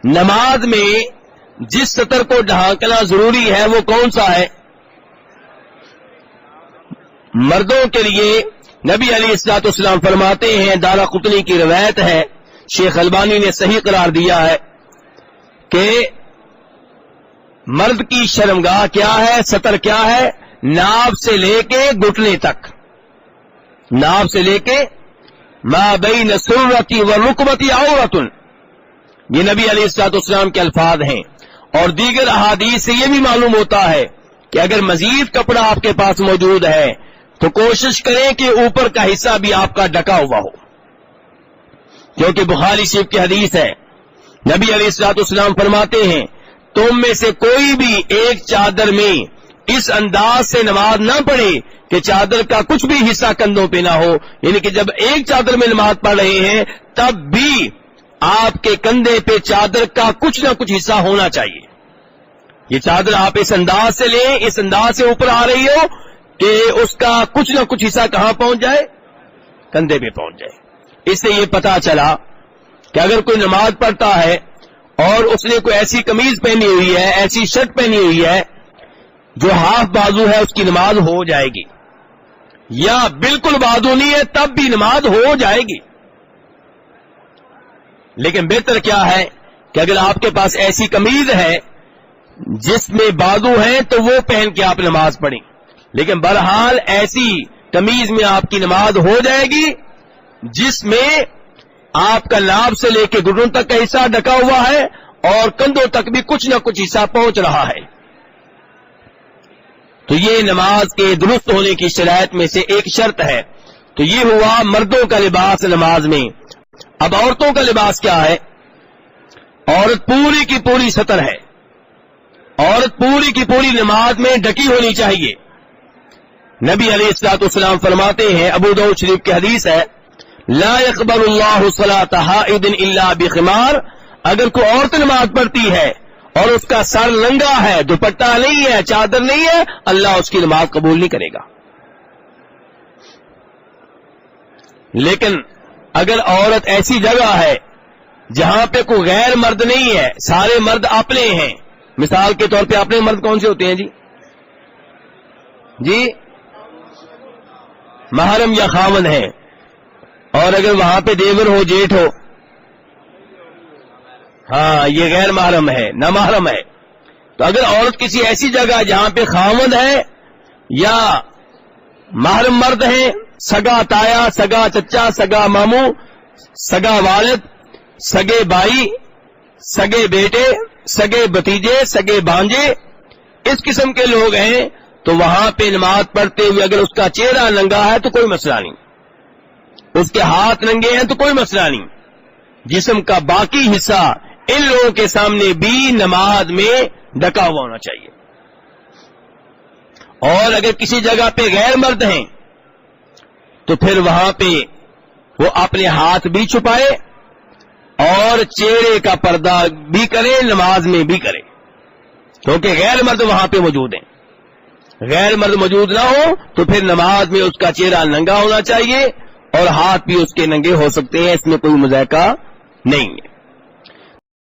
نماز میں جس سطر کو ڈھانکنا ضروری ہے وہ کون سا ہے؟ مردوں کے لیے نبی علیہ الصلوۃ والسلام فرماتے ہیں، دارقطنی کی روایت ہے، شیخ البانی نے صحیح قرار دیا ہے کہ مرد کی شرمگاہ کیا ہے، سطر کیا ہے؟ ناف سے لے کے گھٹنے تک، ناف سے لے کے ما بین سرتی و رکبتی عورت، یہ نبی علیہ الصلوۃ والسلام کے الفاظ ہیں۔ اور دیگر احادیث سے یہ بھی معلوم ہوتا ہے کہ اگر مزید کپڑا آپ کے پاس موجود ہے تو کوشش کریں کہ اوپر کا حصہ بھی آپ کا ڈھکا ہوا ہو، کیونکہ بخاری شریف کی حدیث ہے، نبی علیہ الصلوۃ والسلام فرماتے ہیں تم میں سے کوئی بھی ایک چادر میں اس انداز سے نماز نہ پڑھے کہ چادر کا کچھ بھی حصہ کندھوں پہ نہ ہو، یعنی کہ جب ایک چادر میں نماز پڑھ رہے ہیں تب بھی آپ کے کندھے پہ چادر کا کچھ نہ کچھ حصہ ہونا چاہیے۔ یہ چادر آپ اس انداز سے لیں، اس انداز سے اوپر آ رہی ہو کہ اس کا کچھ نہ کچھ حصہ کہاں پہنچ جائے؟ کندھے پہ پہنچ جائے۔ اس سے یہ پتا چلا کہ اگر کوئی نماز پڑھتا ہے اور اس نے کوئی ایسی قمیض پہنی ہوئی ہے، ایسی شرٹ پہنی ہوئی ہے جو ہاف بازو ہے، اس کی نماز ہو جائے گی، یا بالکل بازو نہیں ہے تب بھی نماز ہو جائے گی۔ لیکن بہتر کیا ہے کہ اگر آپ کے پاس ایسی قمیض ہے جس میں بازو ہے تو وہ پہن کے آپ نماز پڑھیں، لیکن بہرحال ایسی قمیض میں آپ کی نماز ہو جائے گی جس میں آپ کا ناف سے لے کے گھٹنوں تک کا حصہ ڈھکا ہوا ہے اور کندھوں تک بھی کچھ نہ کچھ حصہ پہنچ رہا ہے۔ تو یہ نماز کے درست ہونے کی شرائط میں سے ایک شرط ہے۔ تو یہ ہوا مردوں کا لباس نماز میں۔ اب عورتوں کا لباس کیا ہے؟ عورت پوری کی پوری ستر ہے، عورت پوری کی پوری نماز میں ڈھکی ہونی چاہیے۔ نبی علیہ الصلوۃ والسلام فرماتے ہیں، ابو داؤد شریف کی حدیث ہے، لا يقبل اللہ صلاۃ حائض الا بخمار، اگر کوئی عورت نماز پڑھتی ہے اور اس کا سر ننگا ہے، دوپٹہ نہیں ہے، چادر نہیں ہے، اللہ اس کی نماز قبول نہیں کرے گا۔ لیکن اگر عورت ایسی جگہ ہے جہاں پہ کوئی غیر مرد نہیں ہے، سارے مرد اپنے ہیں، مثال کے طور پہ اپنے مرد کون سے ہوتے ہیں جی محرم یا خاوند ہیں، اور اگر وہاں پہ دیور ہو، جیٹھ ہو، ہاں یہ غیر محرم ہے، نامحرم ہے۔ تو اگر عورت کسی ایسی جگہ جہاں پہ خاوند ہے یا محرم مرد ہیں، سگا تایا، سگا چچا، سگا ماموں، سگا والد، سگے بھائی، سگے بیٹے، سگے بھتیجے، سگے بھانجے، اس قسم کے لوگ ہیں، تو وہاں پہ نماز پڑھتے ہوئے اگر اس کا چہرہ ننگا ہے تو کوئی مسئلہ نہیں، اس کے ہاتھ ننگے ہیں تو کوئی مسئلہ نہیں، جسم کا باقی حصہ ان لوگوں کے سامنے بھی نماز میں ڈھکا ہوا ہونا چاہیے۔ اور اگر کسی جگہ پہ غیر مرد ہیں تو پھر وہاں پہ وہ اپنے ہاتھ بھی چھپائے اور چہرے کا پردہ بھی کرے، نماز میں بھی کرے، کیونکہ غیر مرد وہاں پہ موجود ہیں۔ غیر مرد موجود نہ ہو تو پھر نماز میں اس کا چہرہ ننگا ہونا چاہیے اور ہاتھ بھی اس کے ننگے ہو سکتے ہیں، اس میں کوئی مذائقہ نہیں ہے۔